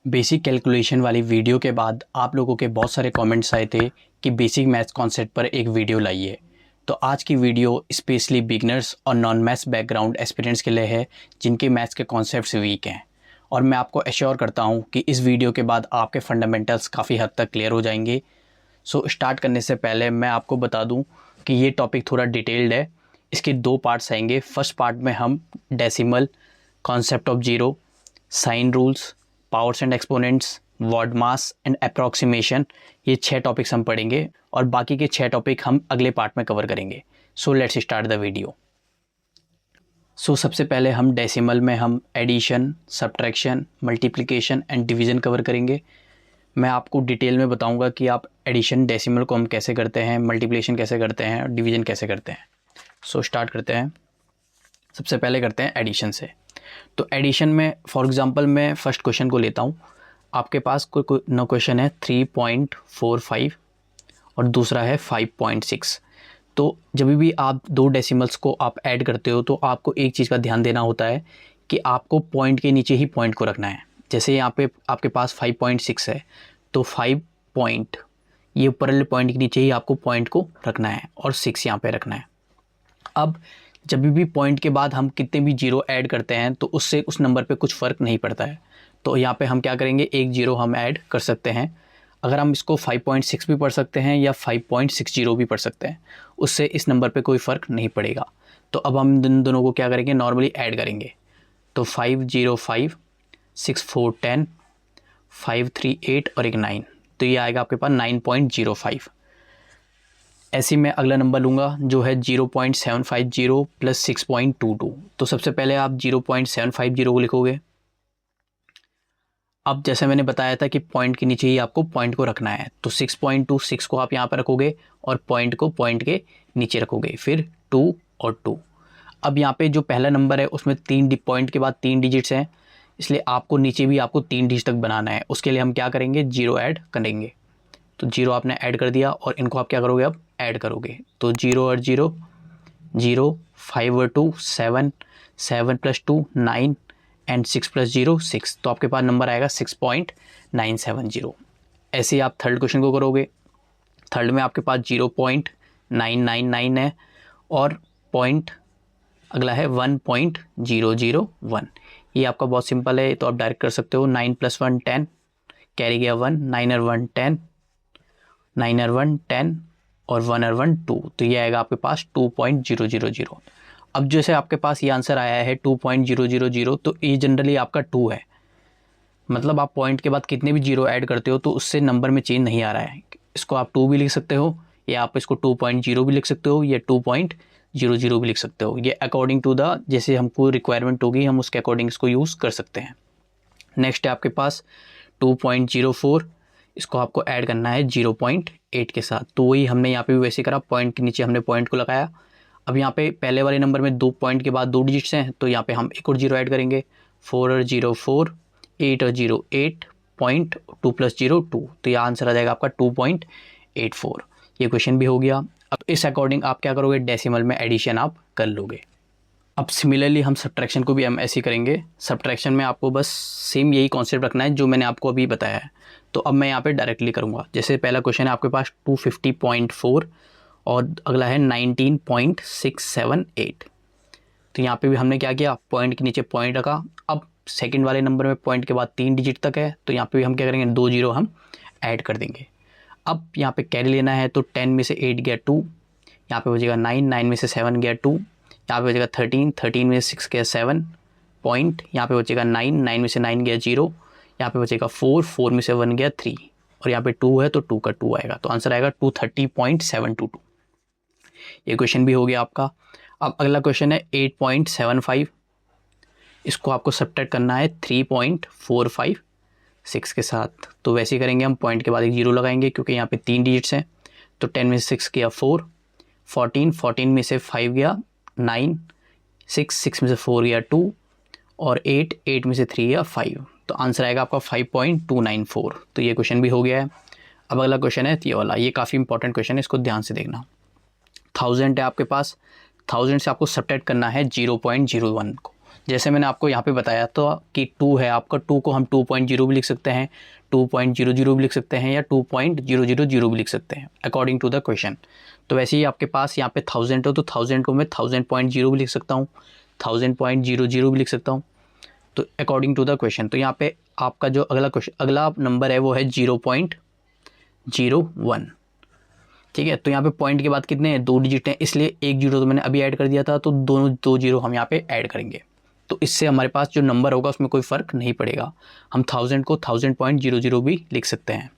Basic calculation वाली video के बाद आप लोगों के बहुत सारे कमेंट्स आए थे कि बेसिक मैथ्स कॉन्सेप्ट पर एक वीडियो लाइए। तो आज की वीडियो स्पेशली बिगनर्स और नॉन मैथ्स बैकग्राउंड एस्पिरेंट्स के लिए है जिनके मैथ्स के कॉन्सेप्ट्स वीक हैं, और मैं आपको एश्योर करता हूं कि इस वीडियो के बाद आपके फंडामेंटल्स काफ़ी हद तक क्लियर हो जाएंगे। सो स्टार्ट करने से पहले मैं आपको बता दूँ कि ये टॉपिक थोड़ा डिटेल्ड है। इसके दो पार्ट्स आएंगे। फर्स्ट पार्ट में हम decimal, concept of zero, sign rules, powers and exponents, word mass and approximation, ये 6 टॉपिक्स हम पढ़ेंगे और बाकी के 6 टॉपिक हम अगले पार्ट में कवर करेंगे। So let's start the video. So सबसे पहले हम डेसिमल में हम addition, subtraction, multiplication and division cover करेंगे। मैं आपको डिटेल में बताऊंगा कि आप एडिशन डेसिमल को हम कैसे करते हैं, मल्टीप्लिकेशन कैसे करते हैं और डिवीज़न कैसे करते हैं। सो स्टार्ट करते हैं। सबसे पहले करते हैं एडिशन से। तो एडिशन में फॉर एग्जांपल मैं फर्स्ट क्वेश्चन को लेता हूँ। आपके पास कोई नो क्वेश्चन है 3.45 और दूसरा है 5.6। तो जब भी आप दो डेसिमल्स को आप ऐड करते हो तो आपको एक चीज़ का ध्यान देना होता है कि आपको पॉइंट के नीचे ही पॉइंट को रखना है। जैसे यहाँ पे आपके पास 5.6 है तो 5 पॉइंट, ये ऊपर वाले पॉइंट के नीचे ही आपको पॉइंट को रखना है और 6 यहाँ पे रखना है। अब जब भी पॉइंट के बाद हम कितने भी जीरो ऐड करते हैं तो उससे उस नंबर पे कुछ फ़र्क नहीं पड़ता है। तो यहाँ पे हम क्या करेंगे, एक जीरो हम ऐड कर सकते हैं। अगर हम इसको 5.6 भी पढ़ सकते हैं या 5.60 भी पढ़ सकते हैं, उससे इस नंबर पे कोई फ़र्क नहीं पड़ेगा। तो अब हम इन दोनों को क्या करेंगे, नॉर्मली ऐड करेंगे। तो 505, 6 4 10, 5 3 8 और एक 9, तो ये आएगा आपके पास 9.05। ऐसे मैं अगला नंबर लूँगा जो है 0.750 प्लस 6.22। तो सबसे पहले आप 0.750 को लिखोगे। अब जैसे मैंने बताया था कि पॉइंट के नीचे ही आपको पॉइंट को रखना है, तो 6.26 को आप यहाँ पर रखोगे और पॉइंट को पॉइंट के नीचे रखोगे, फिर 2 और 2। अब यहाँ पे जो पहला नंबर है उसमें पॉइंट के बाद 3 डिजिट्स हैं, इसलिए आपको नीचे भी आपको 3 डिजिट तक बनाना है। उसके लिए हम क्या करेंगे, जीरो ऐड करेंगे। तो जीरो आपने ऐड कर दिया और इनको आप क्या करोगे, अब ऐड करोगे। तो 0 और 0 0, 5 और 2 7, 7 प्लस 2 9 एंड 6 प्लस 0 6। तो आपके पास नंबर आएगा 6.970। ऐसे ही आप थर्ड क्वेश्चन को करोगे। थर्ड में आपके पास 0.999 है और पॉइंट अगला है 1.001। ये आपका बहुत सिंपल है, तो आप डायरेक्ट कर सकते हो। 9 + 1 10, कैरी गया 1, 9 और 1 10, 9 और 1 10 और 1 और 1 2। तो ये आएगा आपके पास 2.000। अब जैसे आपके पास ये आंसर आया है 2.000, तो ये जनरली आपका 2 है। मतलब आप पॉइंट के बाद कितने भी जीरो ऐड करते हो तो उससे नंबर में चेंज नहीं आ रहा है। इसको आप 2 भी लिख सकते हो या आप इसको 2.0 भी लिख सकते हो या 2.00 भी लिख सकते हो। ये अकॉर्डिंग टू द जैसे हमको रिक्वायरमेंट होगी हम उसके अकॉर्डिंग इसको यूज़ कर सकते हैं। नेक्स्ट है आपके पास 2.04। इसको आपको ऐड करना है 0.8 के साथ। तो वही हमने यहाँ पे भी वैसे करा, पॉइंट के नीचे हमने पॉइंट को लगाया। अब यहाँ पे पहले वाले नंबर में 2 पॉइंट के बाद 2 डिजिट्स हैं, तो यहाँ पे हम एक और जीरो ऐड करेंगे। 4 और 0 4, 8 और 0 8, पॉइंट 2 + 0 2। तो यह आंसर आ जाएगा आपका 2.84। ये क्वेश्चन भी हो गया। अब इस अकॉर्डिंग आप क्या करोगे, डेसिमल में एडिशन आप कर लोगे। अब सिमिलरली हम सब्ट्रैक्शन को भी हम ऐसे ही करेंगे। सब्ट्रैक्शन में आपको बस सेम यही कॉन्सेप्ट रखना है जो मैंने आपको अभी बताया है। तो अब मैं यहाँ पे डायरेक्टली करूँगा। जैसे पहला क्वेश्चन है आपके पास 250.4 और अगला है 19.678। तो यहाँ पे भी हमने क्या किया, पॉइंट के नीचे पॉइंट रखा। अब सेकंड वाले नंबर में पॉइंट के बाद 3 डिजिट तक है, तो यहाँ पे भी हम क्या करेंगे, 2 जीरो हम ऐड कर देंगे। अब यहाँ पे कैरी लेना है, तो 10 में से 8 गया 2, यहाँ पे बचेगा 9, 9 में से 7 गया 2, यहाँ पे बचेगा 13, 13 में से 6 गया 7, पॉइंट यहाँ पे बचेगा 9, 9 में से 9 गया 0, यहाँ पे बचेगा 4, 4 में से 1 गया 3 और यहाँ पे 2 है तो 2 का 2 आएगा। तो आंसर आएगा 230.722। ये क्वेश्चन भी हो गया आपका। अब अगला क्वेश्चन है 8.75। इसको आपको सब्ट्रैक्ट करना है 3.456 के साथ। तो वैसे ही करेंगे हम, पॉइंट के बाद एक जीरो लगाएंगे क्योंकि यहाँ पे 3 डिजिट्स हैं। तो 10 में से 6 गया 4, 14, 14 में से 5 गया 9, 6 में से 4 गया 2 और 8, 8 में से 3 गया 5। तो आंसर आएगा आपका 5.294। तो ये क्वेश्चन भी हो गया है। अब अगला क्वेश्चन है ये वाला, ये काफ़ी इंपॉर्टेंट क्वेश्चन है, इसको ध्यान से देखना। 1000 है आपके पास, 1000 से आपको सब्ट्रैक्ट करना है 0.01 को। जैसे मैंने आपको यहाँ पे बताया तो कि 2 है आपका, 2 को हम 2.0 भी लिख सकते हैं, 2.00 भी लिख सकते हैं, या 2.000 भी लिख सकते हैं अकॉर्डिंग टू द क्वेश्चन। तो वैसे ही आपके पास यहाँ पे 1000 हो तो 1000 को मैं 1000.0 भी लिख सकता हूँ, 1000.00 भी लिख सकता हूँ, तो अकॉर्डिंग टू द क्वेश्चन। तो यहाँ पे आपका जो अगला नंबर है वो है 0.01। ठीक है, तो यहाँ पे पॉइंट के बाद कितने हैं, 2 डिजिट हैं, इसलिए एक जीरो तो मैंने अभी ऐड कर दिया था, तो दोनों 2 जीरो हम यहाँ पे ऐड करेंगे। तो इससे हमारे पास जो नंबर होगा उसमें कोई फ़र्क नहीं पड़ेगा, हम 1000 को 1000.00 भी लिख सकते हैं।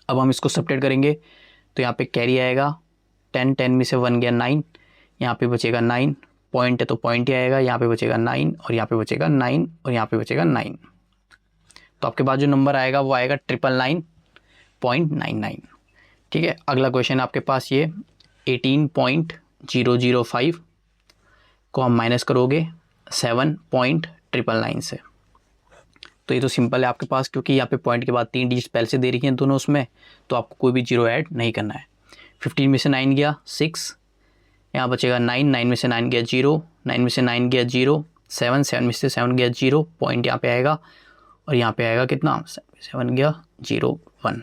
अब हम इसको सब्ट्रैक्ट करेंगे तो यहाँ पे कैरी आएगा 10, 10 में से 1 गया 9, यहाँ पे बचेगा 9, पॉइंट है तो पॉइंट ही आएगा, यहाँ पे बचेगा 9 और यहाँ पे बचेगा 9 और यहाँ पे बचेगा 9। तो आपके पास जो नंबर आएगा वो आएगा 999.99। ठीक है, अगला क्वेश्चन आपके पास ये 18.005 को हम माइनस करोगे 7.999 से। तो ये तो सिंपल है आपके पास, क्योंकि यहाँ पे पॉइंट के बाद 3 डिजिट पहले से दे रही हैं दोनों उसमें, तो आपको कोई भी जीरो ऐड नहीं करना है। 15 में से 9 गया 6, यहाँ बचेगा 9, 9 में से 9 गया 0, 9 में से 9 गया 0, 7, 7 में से 7 गया 0, पॉइंट यहाँ पे आएगा और यहाँ पे आएगा कितना, 7 गया 0, 1,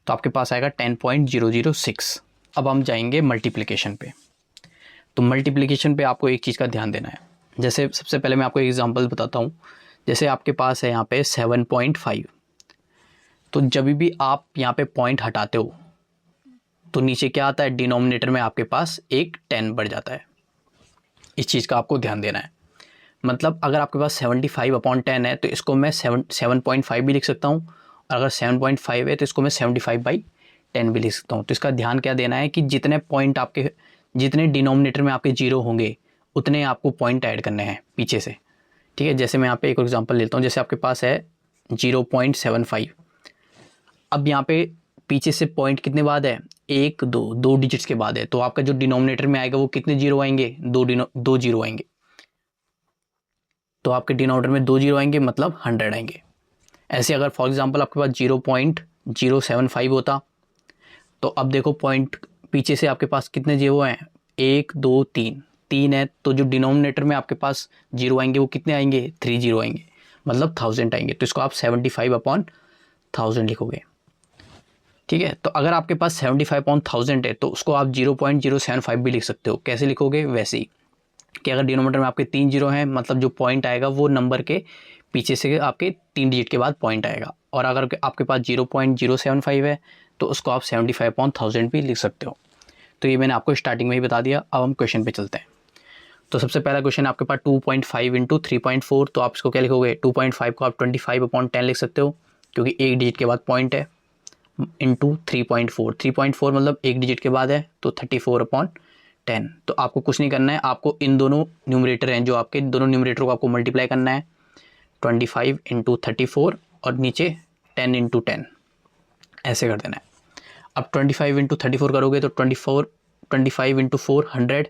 तो आपके पास आएगा 10.006। अब हम जाएंगे मल्टीप्लिकेशन पे। तो मल्टीप्लिकेशन पे आपको एक चीज़ का ध्यान देना है। जैसे सबसे पहले मैं आपको एक एग्जांपल बताता हूँ। जैसे आपके पास है यहाँ पे 7.5, तो जब भी आप यहाँ पे पॉइंट हटाते हो तो नीचे क्या आता है, डिनोमिनेटर में आपके पास एक 10 बढ़ जाता है। इस चीज़ का आपको ध्यान देना है। मतलब अगर आपके पास 75/10 है तो इसको मैं 7.5 भी लिख सकता हूँ, और अगर 7.5 है तो इसको मैं 75/10 भी लिख सकता हूँ। तो इसका ध्यान क्या देना है कि जितने पॉइंट आपके, जितने डिनोमिनेटर में आपके जीरो होंगे उतने आपको पॉइंट ऐड करने हैं पीछे से। ठीक है, जैसे मैं यहाँ पे एक एग्जांपल लेता हूँ। जैसे आपके पास है 0.75, अब यहाँ पे पीछे से पॉइंट कितने बाद है, 1 2 डिजिट्स के बाद है, तो आपका जो डिनोमिनेटर में आएगा वो कितने जीरो आएंगे, 2 जीरो आएंगे। तो आपके डिनोमिनेटर में 2 जीरो आएंगे, मतलब 100 आएंगे। ऐसे अगर फॉर एग्जांपल आपके पास 0.075 होता, तो अब देखो पॉइंट पीछे से आपके पास कितने जीरो हैं, 1 2 3 है, तो जो डिनोमिनेटर में आपके पास जीरो आएंगे वो कितने आएंगे, 3 जीरो आएंगे, मतलब 1000 आएंगे। तो इसको आप 75/1000 लिखोगे। ठीक है, तो अगर आपके पास 75/1000 है तो उसको आप 0.075 भी लिख सकते हो। कैसे लिखोगे, वैसे ही कि अगर डिनोमिनेटर में आपके 3 जीरो हैं, मतलब जो पॉइंट आएगा वो नंबर के पीछे से आपके 3 डिजिट के बाद पॉइंट आएगा। और अगर आपके पास 0.075 है तो उसको आप 75/1000 भी लिख सकते हो। तो ये मैंने आपको स्टार्टिंग में ही बता दिया। अब हम क्वेश्चन पे चलते हैं। तो सबसे पहला क्वेश्चन आपके पास 2.5 × 3.4, तो आप इसको क्या लिखोगे, 2.5 को आप 25/10 लिख सकते हो, क्योंकि एक डिजिट के बाद पॉइंट है, इंटू 3.4, 3.4 मतलब एक डिजिट के बाद है, तो 34/10। तो आपको कुछ नहीं करना है, आपको इन दोनों न्यूमरेटर हैं जो आपके, दोनों न्यूमरेटर को आपको मल्टीप्लाई करना है, 25 × 34 और नीचे 10 × 10 ऐसे कर देना है। अब 25 × 34 करोगे तो 25 × 4 100,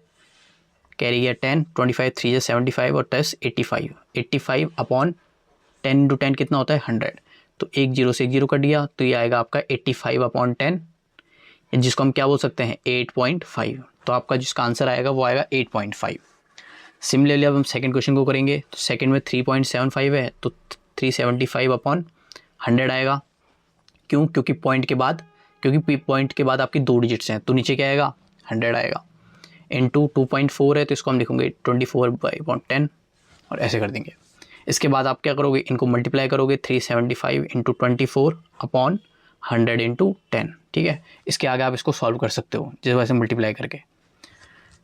कैरी गया 10, 25 3 75 और 10 85, 85/10 × 10 कितना होता है, 100। तो एक जीरो से एक जीरो कट गया, तो ये आएगा आपका 85/10, जिसको हम क्या बोल सकते हैं, 8.5। तो आपका जिसका आंसर आएगा वो आएगा 8.5। सिमिलरली अब हम सेकंड क्वेश्चन को करेंगे। तो सेकंड में 3.75 है, तो 375/100 आएगा। क्यों, क्योंकि पॉइंट के बाद आपकी 2 डिजिट्स हैं, तो नीचे क्या आएगा, 100 आएगा। इंटू 2.4 है, तो इसको हम लिखेंगे 24/10 और ऐसे कर देंगे। इसके बाद आप क्या करोगे, इनको मल्टीप्लाई करोगे, 375 × 24/100 × 10। ठीक है, इसके आगे आप इसको सॉल्व कर सकते हो जिस वजह से मल्टीप्लाई करके।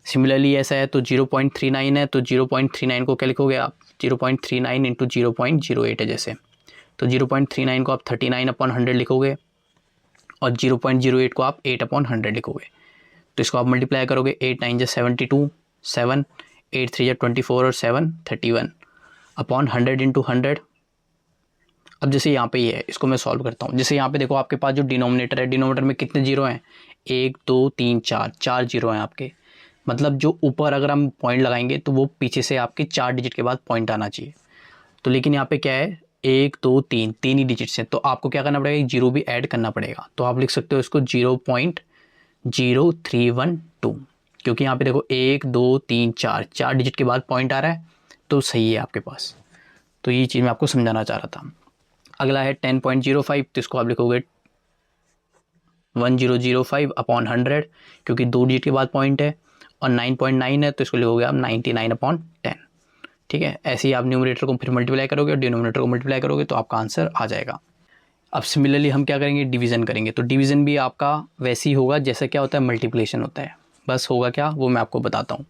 सिमिलरली ऐसा है तो 0.39 है, तो 0.39 को क्या लिखोगे आप, 0.39 × 0.08 है जैसे, तो 0.39 को आप 39/100 लिखोगे और 0.08 को आप 8/100 लिखोगे। तो इसको आप मल्टीप्लाई करोगे, 8 9 = 72, 7 8 3 = 24 और 7 31/100 × 100। अब जैसे यहाँ पे ये है, इसको मैं सॉल्व करता हूँ। जैसे यहाँ पे देखो आपके पास जो डिनोमिनेटर है, डिनोमिनेटर में कितने जीरो हैं, 1 2 3 4 जीरो हैं आपके, मतलब जो ऊपर अगर हम पॉइंट लगाएंगे तो वो पीछे से आपके 4 डिजिट के बाद पॉइंट आना चाहिए। तो लेकिन यहाँ पे क्या है, 1 2 3 ही डिजिट्स हैं, तो आपको क्या करना पड़ेगा, एक जीरो भी ऐड करना पड़ेगा। तो आप लिख सकते हो इसको 0.0312, क्योंकि यहाँ पे देखो 1 2 3 4 डिजिट के बाद पॉइंट आ रहा है, तो सही है आपके पास। तो ये चीज़ मैं आपको समझाना चाह रहा था। अगला है 10.05, तो इसको आप लिखोगे 1005 अपॉन 100, क्योंकि 2 डिजिट के बाद पॉइंट है, और 9.9 है तो इसको लिखोगे आप 99 अपॉन 10। ठीक है, ऐसे ही आप न्यूमरेटर को फिर मल्टीप्लाई करोगे और डिनोमिनेटर को मल्टीप्लाई करोगे तो आपका आंसर आ जाएगा। अब सिमिलरली हम क्या करेंगे, डिवीज़न करेंगे। तो डिवीज़न भी आपका वैसे ही होगा जैसे क्या होता है, मल्टीप्लिकेशन होता है। बस होगा क्या, वो मैं आपको बताता हूँ।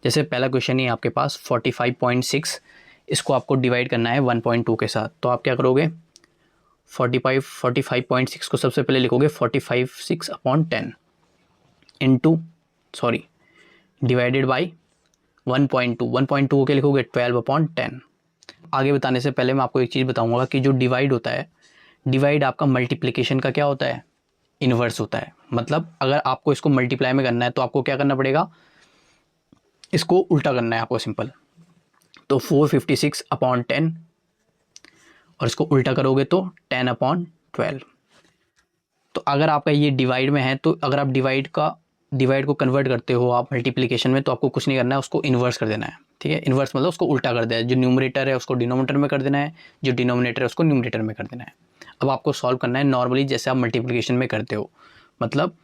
जैसे पहला क्वेश्चन है आपके पास 45.6, इसको आपको डिवाइड करना है 1.2 के साथ। तो आप क्या करोगे, 45.6 को सबसे पहले लिखोगे 45.6 अपॉन 10 इंटू डिवाइडेड बाई 1.2। 1.2 को क्या लिखोगे, 12 अपॉन 10। आगे बताने से पहले मैं आपको एक चीज़ बताऊंगा कि जो डिवाइड होता है, डिवाइड आपका मल्टीप्लिकेशन का क्या होता है, इन्वर्स होता है। मतलब अगर आपको इसको मल्टीप्लाई में करना है तो आपको क्या करना पड़ेगा, इसको उल्टा करना है आपको, सिंपल। तो 456 अपॉन 10, और इसको उल्टा करोगे तो 10 अपॉन 12। तो अगर आपका ये डिवाइड में है, तो अगर आप डिवाइड को कन्वर्ट करते हो आप मल्टीप्लिकेशन में, तो आपको कुछ नहीं करना है, उसको इन्वर्स कर देना है। ठीक है, इन्वर्स मतलब उसको उल्टा कर देना है। जो न्यूमरेटर है उसको डिनोमिनेटर में कर देना है, जो डिनोमिनेटर है उसको न्यूमरेटर में कर देना है। अब आपको सॉल्व करना है नॉर्मली जैसे आप मल्टीप्लिकेशन में करते हो, मतलब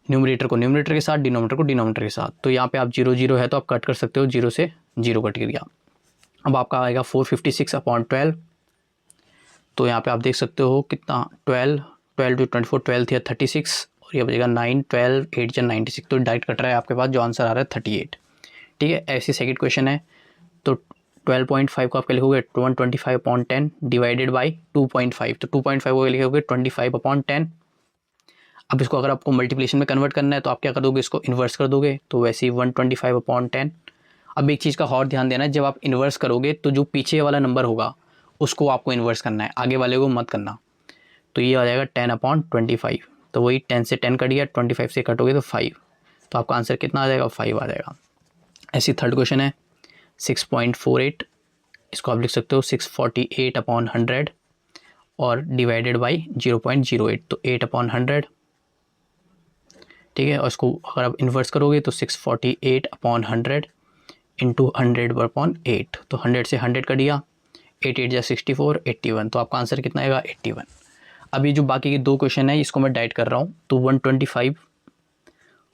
न्यूमरेटर को न्यूमरेटर के साथ, डिनोमिनेटर को डिनोमिनेटर के साथ। तो यहाँ पे आप 0 0 है तो आप कट कर सकते हो, 0 से 0 कट गया। अब आपका आएगा 456 अपॉन 12। तो यहाँ पे आप देख सकते हो कितना, 12 12 टू 24, 12 थी 36, और ये बचेगा 9, 12 8 या 96। तो डायरेक्ट कट रहा है आपके पास, जो आंसर आ रहा है 38। ठीक है, ऐसे सेकंड क्वेश्चन है। तो 12.5 को आप क्या लिखोगे, 125 अपॉन 10 डिवाइडेड बाई 2.5। तो 2.5 को लिखोगे 25 अपॉन 10। अब इसको अगर आपको मल्टीप्लिकेशन में कन्वर्ट करना है तो आप क्या कर दोगे, इसको इन्वर्स कर दोगे, तो वैसे ही 125 अपॉन 10। अब एक चीज़ का और ध्यान देना है, जब आप इन्वर्स करोगे तो जो पीछे वाला नंबर होगा उसको आपको इन्वर्स करना है, आगे वाले को मत करना। तो ये आ जाएगा 10 अपॉन 25। तो वही 10 से 10 कट गया, 25 से कटोगे तो 5। तो आपका आंसर कितना आ जाएगा, 5 आ जाएगा। ऐसी थर्ड क्वेश्चन है 6.48, इसको आप लिख सकते हो 648 अपॉन 100 और डिवाइडेड बाई 0.08। तो 8 अपॉन 100। ठीक है, और इसको अगर आप इन्वर्स करोगे तो 648 अपॉन 100 इंटू 100 अपॉन 8। तो 100 से 100 कट गया, 8 8 जा 64, 81। तो आपका आंसर कितना आएगा, 81। अभी जो बाकी के 2 क्वेश्चन है इसको मैं डाइट कर रहा हूँ। तो 125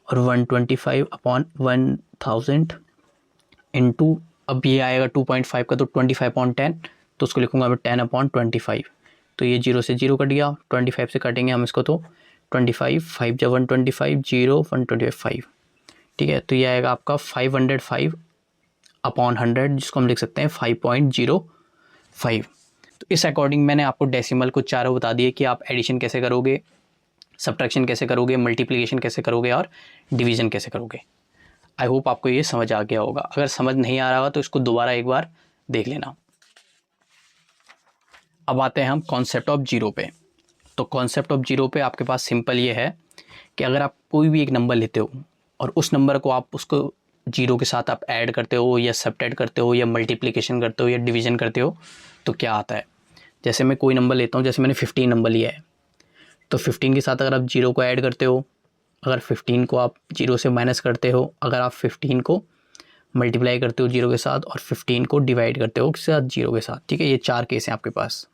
और 125 अपॉन 1000 इंटू, अब ये आएगा 2.5 का, तो 25 अपॉन 10। तो उसको लिखूंगा मैं 10 अपॉन 25। तो ये 0 से 0 कट गया, 25 से काटेंगे हम इसको, तो 25 5 जा 125, 0 125 5। ठीक है, तो ये आएगा आपका 505 अपॉन 100, जिसको हम लिख सकते हैं 5.05। तो इस अकॉर्डिंग मैंने आपको डेसिमल को चारों बता दिए कि आप एडिशन कैसे करोगे, सब्ट्रैक्शन कैसे करोगे, मल्टीप्लिकेशन कैसे करोगे और डिवीज़न कैसे करोगे। आई होप आपको ये समझ आ गया होगा। अगर समझ नहीं आ रहा होगा तो इसको दोबारा एक बार देख लेना। अब आते हैं हम कॉन्सेप्ट ऑफ जीरो पे। तो कॉन्सेप्ट ऑफ जीरो पे आपके पास सिंपल ये है कि अगर आप कोई भी एक नंबर लेते हो और उस नंबर को आप उसको जीरो के साथ आप ऐड करते हो या सब्ट्रैक्ट करते हो या मल्टीप्लिकेशन करते हो या डिवीज़न करते हो, तो क्या आता है। जैसे मैं कोई नंबर लेता हूँ, जैसे मैंने 15 नंबर लिया है, तो 15 के साथ अगर आप जीरो को ऐड करते हो, अगर 15 को आप जीरो से माइनस करते हो, अगर आप 15 को मल्टीप्लाई करते हो जीरो के साथ, और 15 को डिवाइड करते हो किसके साथ, जीरो के साथ। ठीक है, ये 4 केस हैं आपके पास।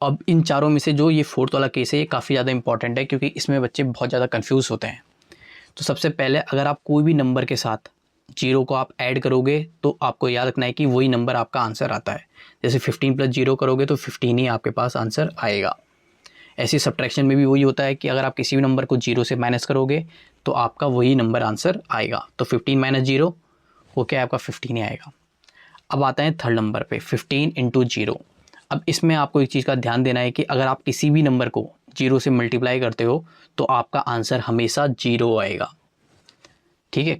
अब इन चारों में से जो ये फोर्थ वाला केस है, ये काफ़ी ज़्यादा इंपॉर्टेंट है, क्योंकि इसमें बच्चे बहुत ज़्यादा कंफ्यूज होते हैं। तो सबसे पहले अगर आप कोई भी नंबर के साथ जीरो को आप ऐड करोगे तो आपको याद रखना है कि वही नंबर आपका आंसर आता है। जैसे 15 प्लस जीरो करोगे तो 15 ही आपके पास आंसर आएगा। ऐसी सब्ट्रैक्शन में भी वही होता है कि अगर आप किसी भी नंबर को जीरो से माइनस करोगे तो आपका वही नंबर आंसर आएगा। तो 15 माइनस जीरो वो क्या है, आपका 15 ही आएगा। अब आता है थर्ड नंबर पे 15 इंटू जीरो। अब इसमें आपको एक चीज़ का ध्यान देना है कि अगर आप किसी भी नंबर को जीरो से मल्टीप्लाई करते हो तो आपका आंसर हमेशा जीरो आएगा। ठीक है,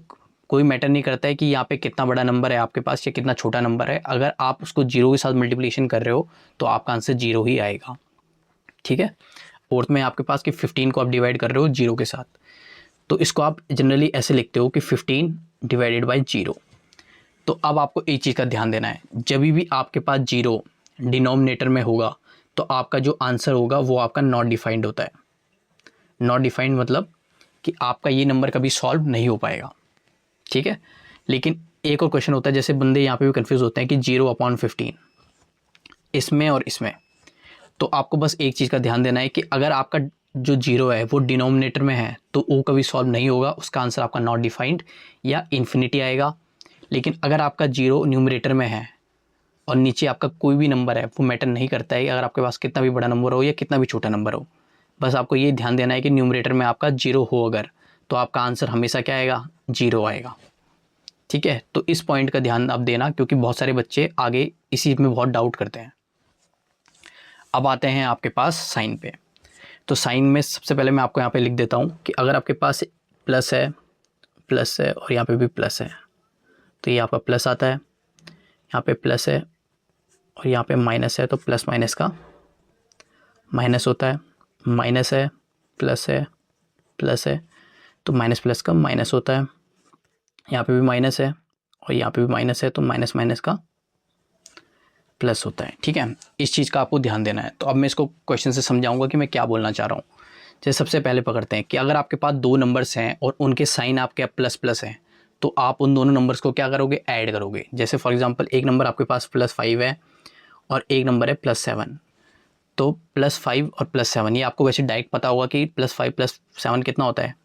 कोई मैटर नहीं करता है कि यहाँ पे कितना बड़ा नंबर है आपके पास या कितना छोटा नंबर है, अगर आप उसको जीरो के साथ मल्टीप्लिकेशन कर रहे हो तो आपका आंसर जीरो ही आएगा। ठीक है, फोर्थ में आपके पास कि 15 को आप डिवाइड कर रहे हो जीरो के साथ, तो इसको आप जनरली ऐसे लिखते हो कि 15 डिवाइडेड बाई जीरो। तो अब आपको एक चीज़ का ध्यान देना है, जब भी आपके पास जीरो डिनोमिनेटर में होगा तो आपका जो आंसर होगा वो आपका नॉट डिफाइंड होता है। नॉट डिफाइंड मतलब कि आपका ये नंबर कभी सॉल्व नहीं हो पाएगा। ठीक है, लेकिन एक और क्वेश्चन होता है, जैसे बंदे यहाँ पे भी कंफ्यूज होते हैं कि 0/15 इसमें और इसमें। तो आपको बस एक चीज़ का ध्यान देना है कि अगर आपका जो 0 है वो डिनोमिनेटर में है तो वो कभी सॉल्व नहीं होगा, उसका आंसर आपका नॉट डिफाइंड या इन्फिनिटी आएगा। लेकिन अगर आपका 0 न्यूमरेटर में है और नीचे आपका कोई भी नंबर है, वो मैटर नहीं करता है अगर आपके पास कितना भी बड़ा नंबर हो या कितना भी छोटा नंबर हो। बस आपको ये ध्यान देना है कि न्यूमरेटर में आपका 0 हो अगर, तो आपका आंसर हमेशा क्या आएगा, 0 आएगा। ठीक है, तो इस पॉइंट का ध्यान आप देना, क्योंकि बहुत सारे बच्चे आगे इसी में बहुत डाउट करते हैं। अब आते हैं आपके पास साइन पे। तो साइन में सबसे पहले मैं आपको यहाँ पे लिख देता हूँ कि अगर आपके पास प्लस है और यहाँ पे भी प्लस है, तो ये आपका प्लस आता है, यहाँ पे प्लस है और यहाँ पे माइनस है, तो प्लस माइनस का माइनस होता है, माइनस है प्लस है तो माइनस प्लस का माइनस होता है, यहाँ पे भी माइनस है और यहाँ पे भी माइनस है, तो माइनस माइनस का प्लस होता है। ठीक है, इस चीज़ का आपको ध्यान देना है। तो अब मैं इसको क्वेश्चन से समझाऊंगा कि मैं क्या बोलना चाह रहा हूँ। जैसे सबसे पहले पकड़ते हैं कि अगर आपके पास दो नंबर्स हैं और उनके साइन आपके प्लस प्लस हैं, तो आप उन दोनों नंबर्स को क्या करोगे, ऐड करोगे। जैसे फॉर एग्जांपल एक नंबर आपके पास +5 है और एक नंबर है +7, तो +5 और +7 ये आपको वैसे डायरेक्ट पता होगा कि +5 + 7 कितना होता है,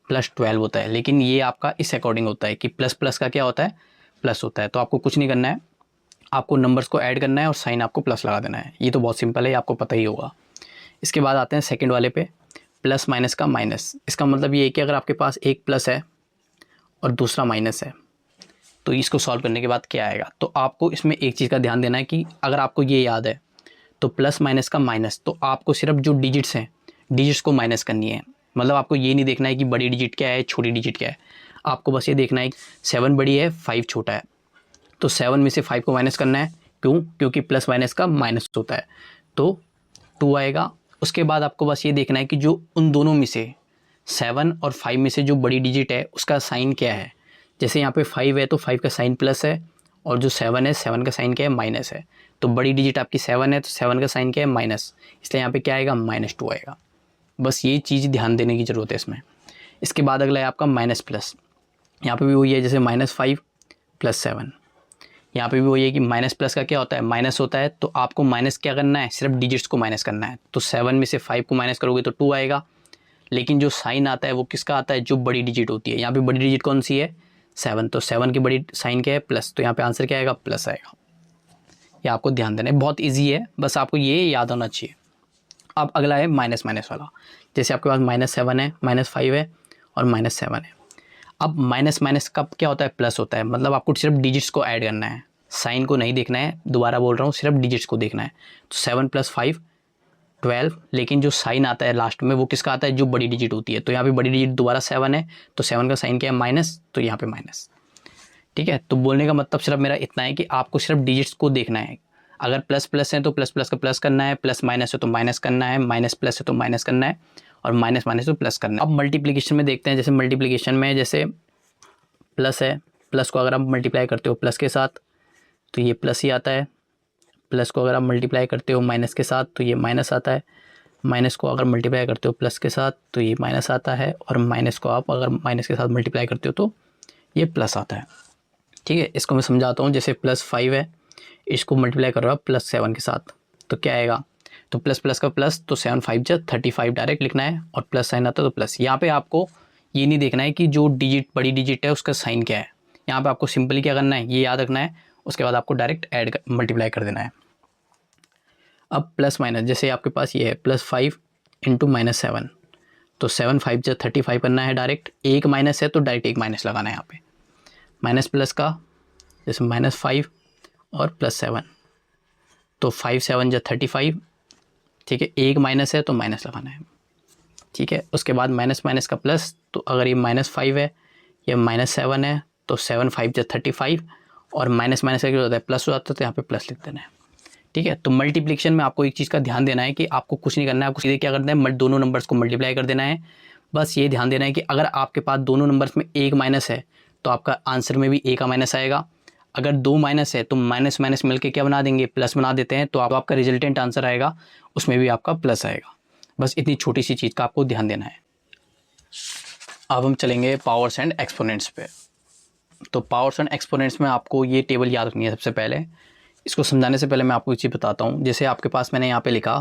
+12 होता है। लेकिन ये आपका इस अकॉर्डिंग होता है कि प्लस प्लस का क्या होता है, प्लस होता है। तो आपको कुछ नहीं करना है, आपको नंबर्स को ऐड करना है और साइन आपको प्लस लगा देना है। ये तो बहुत सिंपल है, ये आपको पता ही होगा। इसके बाद आते हैं सेकंड वाले पे, प्लस माइनस का माइनस। इसका मतलब ये है कि अगर आपके पास एक प्लस है और दूसरा माइनस है, तो इसको सॉल्व करने के बाद क्या आएगा। तो आपको इसमें एक चीज़ का ध्यान देना है कि अगर आपको ये याद है तो प्लस माइनस का माइनस, तो आपको सिर्फ जो डिजिट्स हैं, डिजिट्स को माइनस करनी है। मतलब आपको ये नहीं देखना है कि बड़ी डिजिट क्या है, छोटी डिजिट क्या है। आपको बस ये देखना है 7 बड़ी है, 5 छोटा है, तो 7 में से 5 को माइनस करना है। क्यों, क्योंकि प्लस माइनस का माइनस होता है, तो 2 आएगा। उसके बाद आपको बस ये देखना है कि जो उन दोनों में से 7 और 5 में से जो बड़ी डिजिट है उसका साइन क्या है। जैसे यहाँ पे 5 है तो 5 का साइन प्लस है, और जो 7 है 7 का साइन क्या है, माइनस है। तो बड़ी डिजिट आपकी 7 है तो 7 का साइन क्या है, माइनस, इसलिए यहाँ पे क्या आएगा, -2 आएगा। बस ये चीज़ ध्यान देने की ज़रूरत है इसमें। इसके बाद अगला है आपका माइनस प्लस। यहाँ पे भी वही है, जैसे -5 + 7, यहाँ पे भी वही है कि माइनस प्लस का क्या होता है, माइनस होता है। तो आपको माइनस क्या करना है, सिर्फ डिजिट्स को माइनस करना है। तो 7 में से 5 को माइनस करोगे तो 2 आएगा। लेकिन जो साइन आता है वो किसका आता है, जो बड़ी डिजिट होती है। यहाँ पे बड़ी डिजिट कौन सी है, 7, तो 7 की बड़ी साइन क्या है, प्लस, तो यहाँ पे आंसर क्या आएगा, प्लस आएगा। ये आपको ध्यान देना है, बहुत ईजी है, बस आपको ये याद होना चाहिए। अब अगला है माइनस माइनस वाला। जैसे आपके पास -7 है, -5 है और -7 है। अब माइनस माइनस का क्या होता है, प्लस होता है। मतलब आपको सिर्फ डिजिट्स को ऐड करना है, साइन को नहीं देखना है। दोबारा बोल रहा हूँ, सिर्फ डिजिट्स को देखना है। तो 7 + 5 12, लेकिन जो साइन आता है लास्ट में वो किसका आता है, जो बड़ी डिजिट होती है। तो यहाँ पे बड़ी डिजिट दोबारा 7 है, तो 7 का साइन क्या है, माइनस, तो यहाँ पे माइनस। ठीक है, तो बोलने का मतलब सिर्फ मेरा इतना है कि आपको सिर्फ डिजिट्स को देखना है। अगर प्लस प्लस है तो प्लस प्लस का प्लस करना है, प्लस माइनस है तो माइनस करना है, माइनस प्लस है तो माइनस करना है, और माइनस माइनस तो प्लस करना है। अब मल्टीप्लिकेशन में देखते हैं। जैसे मल्टीप्लिकेशन में जैसे प्लस है, प्लस को अगर आप मल्टीप्लाई करते हो प्लस के साथ तो ये प्लस ही आता है। प्लस को अगर आप मल्टीप्लाई करते हो माइनस के साथ तो ये माइनस आता है। माइनस को अगर मल्टीप्लाई करते हो प्लस के साथ तो ये माइनस आता है, और माइनस को आप अगर माइनस के साथ मल्टीप्लाई करते हो तो ये प्लस आता है। ठीक है, इसको मैं समझाता हूँ। जैसे +5 है, इसको मल्टीप्लाई कर रहा हूँ +7 के साथ, तो क्या आएगा, तो प्लस प्लस का प्लस, तो 7 5 जा 35 डायरेक्ट लिखना है, और प्लस साइन आता है तो प्लस। यहाँ पे आपको ये नहीं देखना है कि जो डिजिट बड़ी डिजिट है उसका साइन क्या है। यहाँ पे आपको सिंपली क्या करना है, ये याद रखना है। उसके बाद आपको डायरेक्ट ऐड मल्टीप्लाई कर देना है। अब प्लस माइनस, जैसे आपके पास ये है +5 × -7, तो 7 5 जा 35 करना है डायरेक्ट। एक माइनस है तो डायरेक्ट एक माइनस लगाना है यहाँ पे। माइनस प्लस का, जैसे -5 और +7, तो 5 7 जा 35। ठीक है, एक माइनस है तो माइनस लगाना है। ठीक है, उसके बाद माइनस माइनस का प्लस, तो अगर ये -5 है या -7 है तो 7 5 जा 35, और माइनस माइनस का क्या होता है, प्लस हो जाता है, तो यहाँ पे प्लस लिख देना है। ठीक है, तो मल्टीप्लिकेशन में आपको एक चीज़ का ध्यान देना है कि आपको कुछ नहीं करना है, आपको सीधे क्या करना है, दोनों नंबर्स को मल्टीप्लाई कर देना है। बस ये ध्यान देना है कि अगर आपके पास दोनों नंबर्स में एक माइनस है तो आपका आंसर में भी एक का माइनस आएगा। अगर 2 माइनस है तो माइनस माइनस मिलके क्या बना देंगे, प्लस बना देते हैं, तो आपका रिजल्टेंट आंसर आएगा, उसमें भी आपका प्लस आएगा। बस इतनी छोटी सी चीज़ का आपको ध्यान देना है। अब हम चलेंगे पावर्स एंड एक्सपोनेंट्स पे। तो पावर्स एंड एक्सपोनेंट्स में आपको ये टेबल याद रखनी है सबसे पहले। इसको समझाने से पहले मैं आपको एक चीज़ बताता हूँ। जैसे आपके पास मैंने यहाँ पे लिखा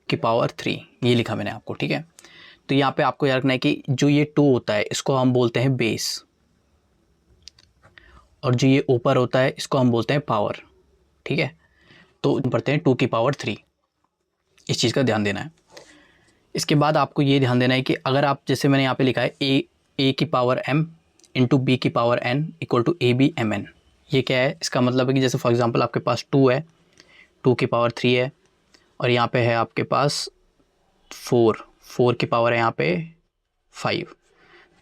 कि पावर 3, ये लिखा मैंने आपको, ठीक है। तो यहाँ पे आपको याद रखना है कि जो ये 2 होता है इसको हम बोलते हैं बेस, और जो ये ऊपर होता है इसको हम बोलते हैं पावर, ठीक है। तो पढ़ते हैं 2 की पावर 3, इस चीज़ का ध्यान देना है। इसके बाद आपको ये ध्यान देना है कि अगर आप, जैसे मैंने यहाँ पे लिखा है ए की पावर m इंटू बी की power n equal to a b m n, ये क्या है? इसका मतलब है कि जैसे फॉर एग्जांपल आपके पास 2 है, 2 की पावर 3 है, और यहाँ पे है आपके पास 4 की पावर है यहाँ पे 5।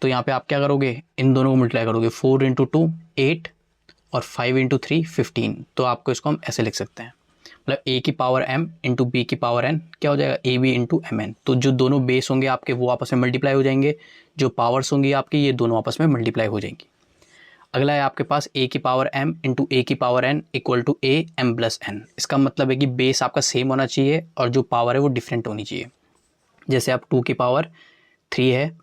तो यहाँ पे आप क्या करोगे, इन दोनों को मल्टीप्लाई करोगे, 4 इंटू 2 8 और 5 इंटू 3 15। तो आपको इसको हम ऐसे लिख सकते हैं, मतलब ए की पावर m इंटू बी की पावर n क्या हो जाएगा, a b into m n. तो जो दोनों बेस होंगे आपके वो आपस में मल्टीप्लाई हो जाएंगे, जो पावर्स होंगी आपकी ये दोनों आपस में मल्टीप्लाई हो जाएंगी। अगला है आपके पास ए की पावर m इंटू ए की power n equal to a m plus n. इसका मतलब है कि बेस आपका सेम होना चाहिए और जो पावर है वो डिफरेंट होनी चाहिए। जैसे आप 2 की पावर 3 है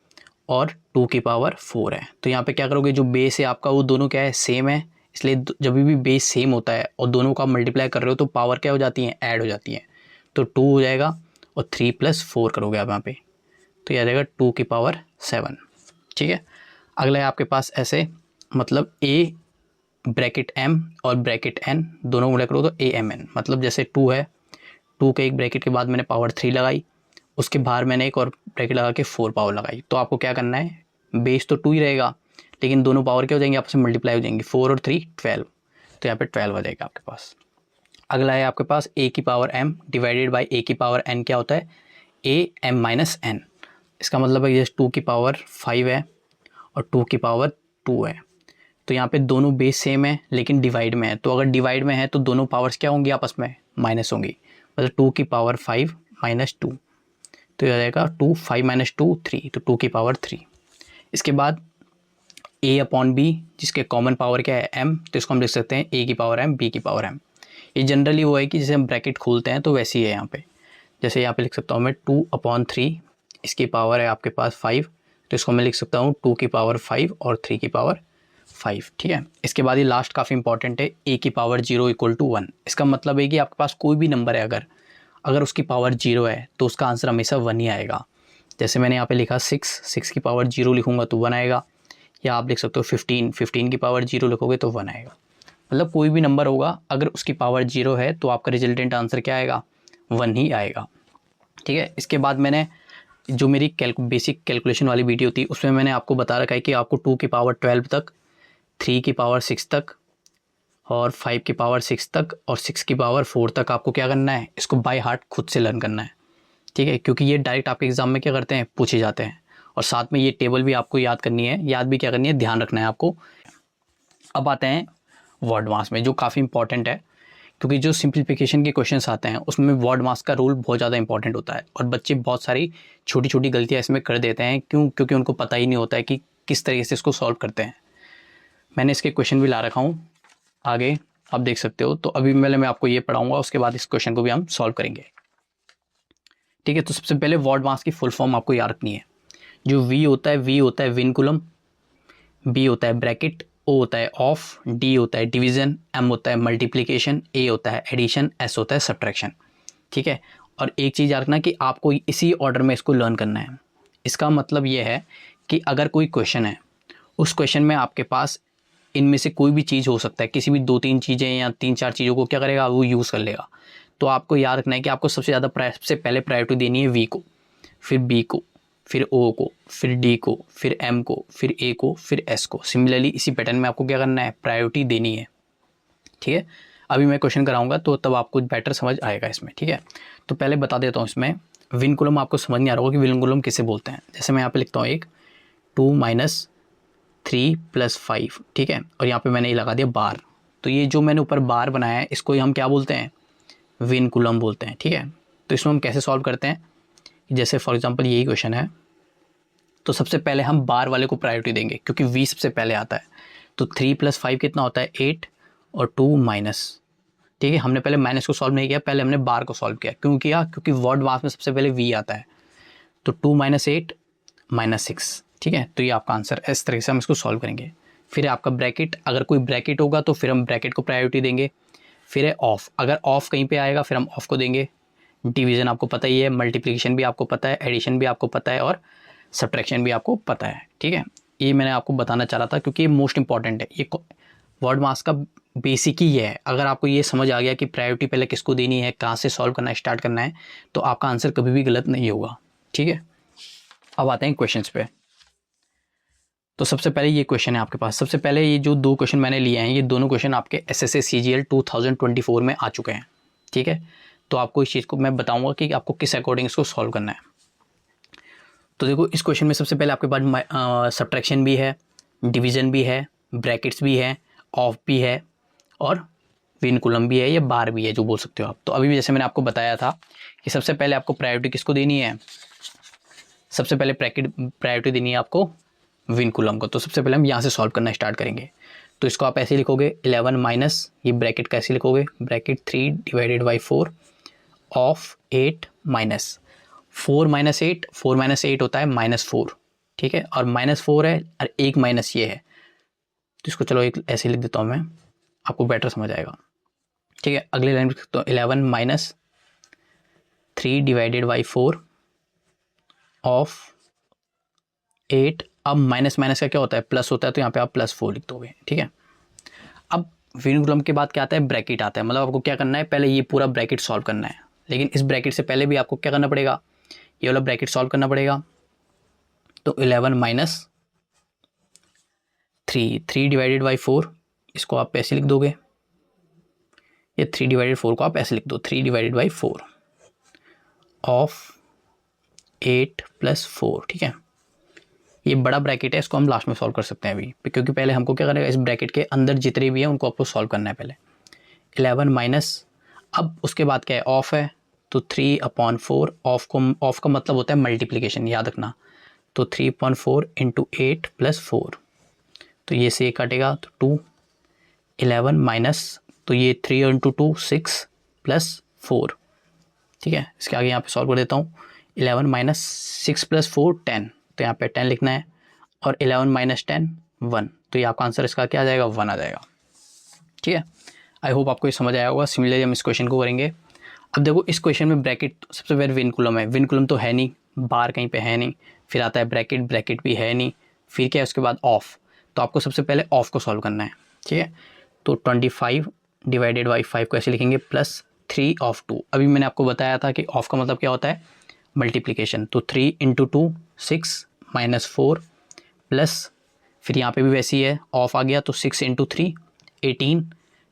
और 2 की पावर 4 है, तो यहाँ पे क्या करोगे, जो बेस है आपका वो दोनों क्या है, सेम है। इसलिए जब भी बेस सेम होता है और दोनों का मल्टीप्लाई कर रहे हो तो पावर क्या हो जाती है, ऐड हो जाती है। तो 2 हो जाएगा और 3 प्लस 4 करोगे आप यहाँ पे, तो यह आ जाएगा 2 की पावर 7, ठीक है। अगला है आपके पास ऐसे, मतलब ए ब्रैकेट m और ब्रैकेट n दोनों को करो तो ए एम एन, मतलब जैसे 2 है, 2 के एक ब्रैकेट के बाद मैंने पावर 3 लगाई, उसके बाहर मैंने एक और ब्रैकेट लगा के 4 पावर लगाई। तो आपको क्या करना है, बेस तो 2 ही रहेगा लेकिन दोनों पावर क्या हो जाएंगे, आपस में मल्टीप्लाई हो जाएंगी, 4 और 3 12, तो यहाँ पे 12 आ जाएगा आपके पास। अगला है आपके पास ए की पावर m डिवाइडेड बाई ए की पावर n, क्या होता है, ए एम माइनस एन। इसका मतलब है जैसे 2 की पावर 5 है और 2 की पावर 2 है, तो यहाँ पे दोनों बेस सेम है लेकिन डिवाइड में है। तो अगर डिवाइड में है तो दोनों पावर्स क्या होंगी, आपस में माइनस होंगी, मतलब 2 की पावर 5 माइनस 2, तो यह आ जाएगा 2 5 माइनस 2 3, तो 2 की पावर 3। इसके बाद a अपॉन बी, जिसके कॉमन पावर क्या है m, तो इसको हम लिख सकते हैं a की पावर m b की पावर m। ये जनरली वो है कि जैसे हम ब्रैकेट खोलते हैं तो वैसी है यहाँ पे। जैसे यहाँ पे लिख सकता हूँ मैं 2 अपॉन 3, इसकी पावर है आपके पास 5, तो इसको मैं लिख सकता हूँ 2 की पावर 5 और 3 की पावर 5, ठीक है। इसके बाद ये लास्ट काफ़ी इंपॉर्टेंट है, a की पावर 0 इक्वल टू 1। इसका मतलब है कि आपके पास कोई भी नंबर है अगर उसकी पावर 0 है तो उसका आंसर हमेशा 1 ही आएगा। जैसे मैंने यहाँ पे लिखा 6 की पावर 0 लिखूंगा तो 1 आएगा, या आप लिख सकते हो 15 की पावर 0 लिखोगे तो 1 आएगा। मतलब कोई भी नंबर होगा अगर उसकी पावर 0 है तो आपका रिजल्टेंट आंसर क्या आएगा, 1 ही आएगा, ठीक है। इसके बाद मैंने जो मेरी बेसिक कैलकुलेशन वाली वीडियो थी उसमें मैंने आपको बता रखा है कि आपको 2 की पावर 12 तक, 3 की पावर 6 तक और 5 की पावर 6 तक और 6 की पावर 4 तक आपको क्या करना है, इसको बाय हार्ट खुद से लर्न करना है, ठीक है। क्योंकि ये डायरेक्ट आपके एग्जाम में क्या करते हैं, पूछे जाते हैं। और साथ में ये टेबल भी आपको याद करनी है, याद भी क्या करनी है, ध्यान रखना है आपको। अब आते हैं वर्ड मास में, जो काफ़ी इंपॉर्टेंट है, क्योंकि जो सिंप्लीफिकेशन के क्वेश्चंस आते हैं उसमें वर्ड मास का रोल बहुत ज़्यादा इंपॉर्टेंट होता है। और बच्चे बहुत सारी छोटी छोटी गलतियाँ इसमें कर देते हैं, क्योंकि उनको पता ही नहीं होता है कि किस तरीके से इसको सॉल्व करते हैं। मैंने इसके क्वेश्चन भी ला रखा हूँ, आगे आप देख सकते हो। तो अभी मैं आपको ये पढ़ाऊँगा, उसके बाद इस क्वेश्चन को भी हम सॉल्व करेंगे, ठीक है। तो सबसे पहले वर्ड मास की फुल फॉर्म आपको याद रखनी है। जो V होता है विनकुलम, B होता है ब्रैकेट, O होता है ऑफ, D होता है डिवीज़न, M होता है मल्टीप्लिकेशन, A होता है एडिशन, S होता है सब्ट्रैक्शन, ठीक है। और एक चीज़ याद रखना कि आपको इसी ऑर्डर में इसको लर्न करना है। इसका मतलब ये है कि अगर कोई क्वेश्चन है, उस क्वेश्चन में आपके पास इनमें से कोई भी चीज़ हो सकता है, किसी भी 2-3 चीज़ें या 3-4 चीज़ों को क्या करेगा, वो यूज़ कर लेगा। तो आपको याद रखना है कि आपको सबसे पहले प्रायोरिटी देनी है V को, फिर B को, फिर O को, फिर D को, फिर M को, फिर A को, फिर S को। सिमिलरली इसी पैटर्न में आपको क्या करना है, प्रायोरिटी देनी है, ठीक है। अभी मैं क्वेश्चन कराऊंगा तो तब आपको बेटर समझ आएगा इसमें, ठीक है। तो पहले बता देता हूँ, इसमें विनकुलम आपको समझ नहीं आ रहा होगा कि विनकुलम किसे बोलते हैं। जैसे मैं यहाँ पे लिखता हूँ एक 2 माइनस 3 प्लस 5, ठीक है, और यहाँ पे मैंने ये लगा दिया बार। तो ये जो मैंने ऊपर बार बनाया है इसको हम क्या बोलते हैं, विनकुलम बोलते हैं, ठीक है। तो इसमें हम कैसे सॉल्व करते हैं, जैसे फॉर एग्जांपल यही क्वेश्चन है, तो सबसे पहले हम बार वाले को प्रायोरिटी देंगे क्योंकि V सबसे पहले आता है। तो 3 प्लस 5 कितना होता है, 8 और 2 माइनस, ठीक है। हमने पहले माइनस को सॉल्व नहीं किया, पहले हमने बार को सॉल्व किया। क्यों किया, क्योंकि वर्ड मास में सबसे पहले V आता है। तो 2 माइनस 8 माइनस 6, ठीक है। तो ये आपका आंसर, इस तरह से हम इसको सॉल्व करेंगे। फिर है आपका ब्रैकेट, अगर कोई ब्रैकेट होगा तो फिर हम ब्रैकेट को प्रायोरिटी देंगे। फिर है ऑफ, अगर ऑफ कहीं पे आएगा फिर हम ऑफ को देंगे। डिवीज़न आपको पता ही है, मल्टीप्लिकेशन भी आपको पता है, एडिशन भी आपको पता है और सब्ट्रैक्शन भी आपको पता है, ठीक है। ये मैंने आपको बताना चाह रहा था क्योंकि ये मोस्ट इंपॉर्टेंट है, ये वर्ड मास का बेसिक ही ये है। अगर आपको ये समझ आ गया कि प्रायोरिटी पहले किसको देनी है, कहाँ से सॉल्व करना स्टार्ट करना है, तो आपका आंसर कभी भी गलत नहीं होगा, ठीक है। अब आते हैं क्वेश्चंस पे। तो सबसे पहले ये क्वेश्चन है आपके पास। सबसे पहले ये जो दो क्वेश्चन मैंने लिए हैं, ये दोनों क्वेश्चन आपके SSA CGL 2024 में आ चुके हैं, ठीक है। तो आपको इस चीज़ को मैं बताऊंगा कि आपको किस अकॉर्डिंग इसको सॉल्व करना है। तो देखो इस क्वेश्चन में सबसे पहले आपके पास सब्ट्रैक्शन भी है, डिवीज़न भी है, ब्रैकेट्स भी है, ऑफ भी है और विनकुलम भी है या बार भी है, जो बोल सकते हो आप। तो अभी भी जैसे मैंने आपको बताया था कि सबसे पहले आपको प्रायोरिटी किसको देनी है, सबसे पहले प्रायोरिटी देनी है आपको विनकुलम को। तो सबसे पहले हम यहाँ से सॉल्व करना स्टार्ट करेंगे। तो इसको आप ऐसे लिखोगे 11 माइनस, ये ब्रैकेट कैसे लिखोगे, bracket 3 divided by 4 of 8 minus 4 minus 8, 4 minus 8 होता है -4, ठीक है। और -4 है और एक माइनस ये है, तो इसको चलो एक ऐसे लिख देता हूँ मैं, आपको बेटर समझ आएगा, ठीक है। अगले लाइन लिख, तो 11 माइनस 3 डिवाइडेड बाई 4 ऑफ 8। अब माइनस माइनस का क्या होता है, प्लस होता है, तो यहाँ पे आप +4 लिख दोगे, ठीक है। अब विनकुलम के बाद क्या आता है, ब्रैकेट आता है। मतलब आपको क्या करना है, पहले ये पूरा ब्रैकेट सॉल्व करना है, लेकिन इस ब्रैकेट से पहले भी आपको क्या करना पड़ेगा, ये वाला ब्रैकेट सॉल्व करना पड़ेगा। तो 11 माइनस 3 डिवाइडेड बाई 4, इसको आप ऐसे लिख दोगे, ये 3 डिवाइडेड 4 को आप ऐसे लिख दो, 3 डिवाइडेड बाई 4 ऑफ 8 + 4, ठीक है। ये बड़ा ब्रैकेट है, इसको हम लास्ट में सॉल्व कर सकते हैं अभी, क्योंकि पहले हमको क्या करना है, इस ब्रैकेट के अंदर जितने भी हैं उनको आपको सॉल्व करना है पहले। 11 माइनस, अब उसके बाद क्या है, ऑफ है, तो 3/4, ऑफ का मतलब होता है मल्टीप्लिकेशन, याद रखना। तो 3/4 इंटू 8 + 4, तो ये से काटेगा तो 2। 11 माइनस, तो ये 3 इंटू 2 6 + 4, ठीक है। इसके आगे यहाँ पे सॉल्व कर देता हूँ। 11 माइनस 6 + 4 10, तो यहाँ पे 10 लिखना है, और 11 माइनस 10 1, तो ये आपका आंसर इसका क्या आ जाएगा, 1 आ जाएगा, ठीक है। आई होप आपको ये समझ आया होगा। सिमिलरली हम इस क्वेश्चन को करेंगे। अब देखो इस क्वेश्चन में ब्रैकेट सबसे पहले विनकुलम है, विनकुलम तो है नहीं, बार कहीं पे है नहीं, फिर आता है ब्रैकेट, ब्रैकेट भी है नहीं, फिर क्या है उसके बाद ऑफ। तो आपको सबसे पहले ऑफ को सॉल्व करना है, ठीक है। तो 25 डिवाइडेड बाई 5 को ऐसे लिखेंगे, +3 ऑफ 2। अभी मैंने आपको बताया था कि ऑफ का मतलब क्या होता है, मल्टीप्लिकेशन। तो 3 इंटू 2 6 -4 प्लस, फिर यहाँ पे भी वैसी है, ऑफ आ गया तो 6 इंटू 3 18,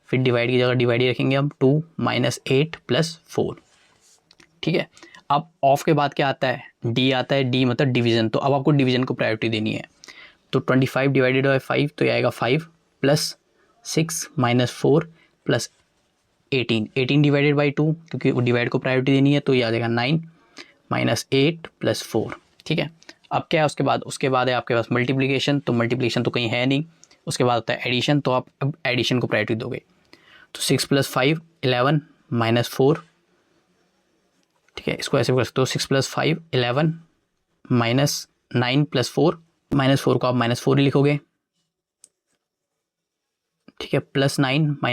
फिर डिवाइड की जगह डिवाइड ही रखेंगे हम, 2 - 8 + 4, ठीक है। अब ऑफ के बाद क्या आता है, डी आता है, डी मतलब डिवीज़न। तो अब आपको डिवीज़न को प्रायोरिटी देनी है। तो 25 डिवाइडेड बाई 5, तो ये आएगा 5 + 6 - 4 + 18 डिवाइडेड बाई 2, क्योंकि वो डिवाइड को प्रायोरिटी देनी है, तो ये आ जाएगा 9 - 8 + 4, ठीक है। अब क्या है उसके बाद है आपके पास मल्टीप्लिकेशन, तो मल्टीप्लिकेशन तो कहीं है नहीं। उसके बाद होता है एडिशन, तो आप अब एडिशन को प्रायोरिटी दोगे। तो 6 + 5 11 - 4, ठीक है। इसको ऐसे कर सकते हो, 6 + 5 11 -9 + 4, -4 को आप -4 ही लिखोगे, ठीक है। +9 -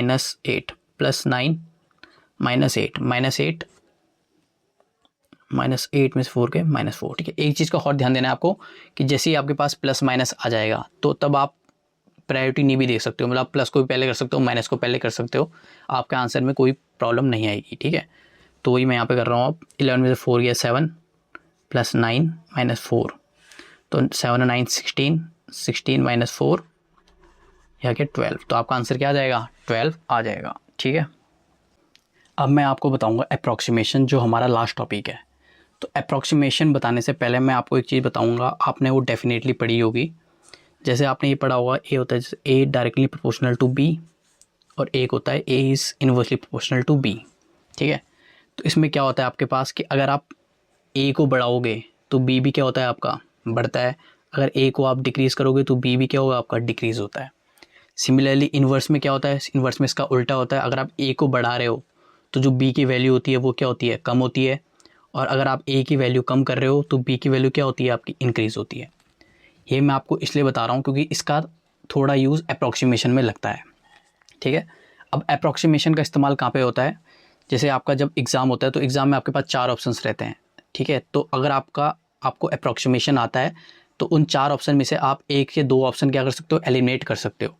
8 +9 -8 -8 में से 4 के -4, ठीक है। एक चीज़ का और ध्यान देना है आपको कि जैसे ही आपके पास प्लस माइनस आ जाएगा, तो तब आप प्रायोरिटी नहीं भी देख सकते हो, मतलब आप प्लस को भी पहले कर सकते हो, माइनस को पहले कर सकते हो, आपके आंसर में कोई प्रॉब्लम नहीं आएगी, ठीक है। तो वही मैं यहाँ पे कर रहा हूँ। अब 11 में से 4 गया 7 + 9 - 4, तो 7 और 9 16, 16 - 4 यहाँ के 12, तो आपका आंसर क्या आ जाएगा, 12 आ जाएगा, ठीक है। अब मैं आपको बताऊँगा अप्रॉक्सीमेशन, जो हमारा लास्ट टॉपिक है। तो अप्रॉक्सीमेशन बताने से पहले मैं आपको एक चीज़ बताऊंगा, आपने वो डेफिनेटली पढ़ी होगी। जैसे आपने ये पढ़ा होगा, ए होता है a directly proportional to b, और एक होता है a is inversely proportional to b, ठीक है। तो इसमें क्या होता है आपके पास कि अगर आप ए को बढ़ाओगे तो बी भी क्या होता है आपका, बढ़ता है। अगर ए को आप डिक्रीज़ करोगे तो बी भी क्या होगा आपका, डिक्रीज़ होता है। सिमिलरली इन्वर्स में क्या होता है, इन्वर्स में इसका उल्टा होता है। अगर आप ए को बढ़ा रहे हो तो जो बी की वैल्यू होती है वो क्या होती है, कम होती है। और अगर आप ए की वैल्यू कम कर रहे हो तो बी की वैल्यू क्या होती है आपकी, इंक्रीज़ होती है। ये मैं आपको इसलिए बता रहा हूँ क्योंकि इसका थोड़ा यूज़ अप्रॉक्सीमेशन में लगता है, ठीक है। अब अप्रॉक्सीमेशन का इस्तेमाल कहाँ पे होता है, जैसे आपका जब एग्ज़ाम होता है तो एग्ज़ाम में आपके पास 4 ऑप्शंस रहते हैं, ठीक है। तो अगर आपको अप्रॉक्सीमेशन आता है तो उन 4 ऑप्शन में से आप 1 या 2 ऑप्शन क्या कर सकते हो, एलिमिनेट कर सकते हो,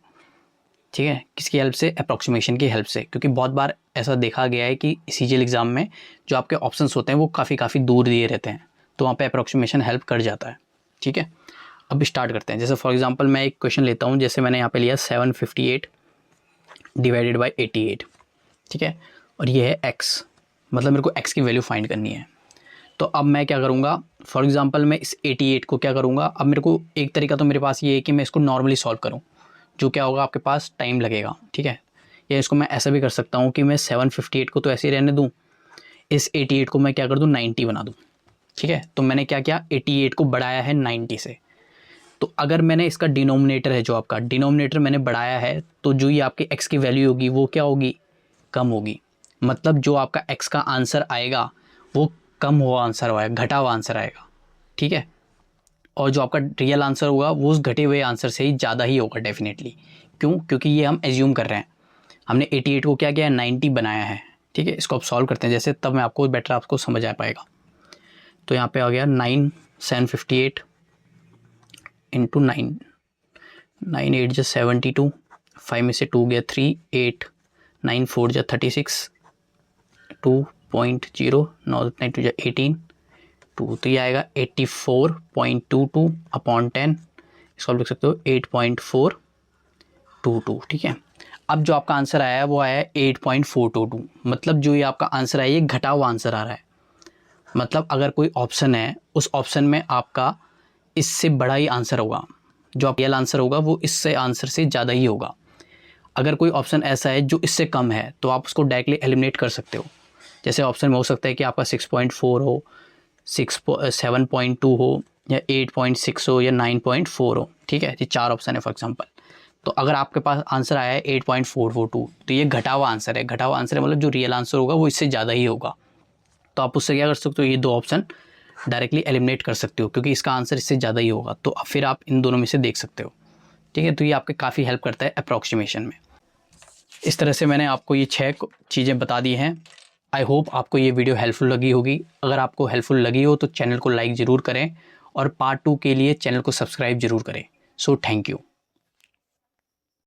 ठीक है। किसकी हेल्प से, अप्रॉक्सीमेशन की हेल्प से, क्योंकि बहुत बार ऐसा देखा गया है कि सीजीएल एग्ज़ाम में जो आपके ऑप्शंस होते हैं वो काफ़ी दूर दिए रहते हैं, तो वहाँ पे अप्रॉक्सीमेशन हेल्प कर जाता है, ठीक है। अब स्टार्ट करते हैं। जैसे फॉर एग्जांपल मैं एक क्वेश्चन लेता हूँ, जैसे मैंने यहाँ पे लिया 758 डिवाइडेड बाय 88, ठीक है, और ये है x, मतलब मेरे को x की वैल्यू फाइंड करनी है। तो अब मैं क्या करूँगा, फॉर एग्जांपल मैं इस 88 को क्या करूँगा, अब मेरे को एक तरीका तो मेरे पास ये है कि मैं इसको नॉर्मली सॉल्व करूँ, जो क्या होगा आपके पास टाइम लगेगा, ठीक है। या इसको मैं ऐसा भी कर सकता हूँ कि मैं 758 को तो ऐसे ही रहने दूँ, इस 88 को मैं क्या कर दूँ, 90 बना दूँ, ठीक है। तो मैंने क्या किया, 88 को बढ़ाया है 90 से। तो अगर मैंने इसका डिनोमिनेटर है, जो आपका डिनोमिनेटर मैंने बढ़ाया है, तो जो ये आपकी x की वैल्यू होगी वो क्या होगी, कम होगी। मतलब जो आपका x का आंसर आएगा वो कम हुआ आंसर आएगा, घटा हुआ आंसर आएगा, ठीक है। और जो आपका रियल आंसर होगा वो उस घटे हुए आंसर से ही ज़्यादा ही होगा डेफिनेटली। क्यों, क्योंकि ये हम एज्यूम कर रहे हैं, हमने 88 को क्या किया है, 90 बनाया है, ठीक है। इसको अब सॉल्व करते हैं जैसे, तब मैं आपको बेटर आपको समझ आ पाएगा। तो यहाँ पे आ गया 758 इंटू 9, 9 8 जा 72, 5 में से 2 गया 3, 8 9 4 जा 36, 2.0, 9 2 जा 18, 2, तो ये आएगा 84.22 अपॉन 10, इसको आप लिख सकते हो 8.422, ठीक है। अब जो आपका आंसर आया है वो आया है 8.422, मतलब जो ये आपका आंसर है ये घटा हुआ आंसर आ रहा है। मतलब अगर कोई ऑप्शन है, उस ऑप्शन में आपका इससे बड़ा ही आंसर होगा, जो आप रियल आंसर होगा वो इससे आंसर से ज़्यादा ही होगा। अगर कोई ऑप्शन ऐसा है जो इससे कम है तो आप उसको डायरेक्टली एलिमिनेट कर सकते हो। जैसे ऑप्शन में हो सकता है कि आपका 6.4 हो, 7.2 हो, या 8.6 हो, या 9.4 हो, ठीक है। ये 4 ऑप्शन है फॉर एग्जांपल। तो अगर आपके पास आंसर आया है 8.442, तो ये घटा हुआ आंसर है। घटा हुआ आंसर है मतलब जो रियल आंसर होगा वो इससे ज़्यादा ही होगा। तो आप उससे क्या कर सकते हो, ये 2 ऑप्शन डायरेक्टली एलिमिनेट कर सकते हो, क्योंकि इसका आंसर इससे ज़्यादा ही होगा। तो फिर आप इन दोनों में से देख सकते हो, ठीक है। तो ये आपके काफ़ी हेल्प करता है अप्रॉक्सीमेशन में। इस तरह से मैंने आपको ये 6 चीज़ें बता दी हैं। आई होप आपको ये वीडियो हेल्पफुल लगी होगी। अगर आपको हेल्पफुल लगी हो तो चैनल को लाइक ज़रूर करें, और पार्ट 2 के लिए चैनल को सब्सक्राइब ज़रूर करें। So thank you.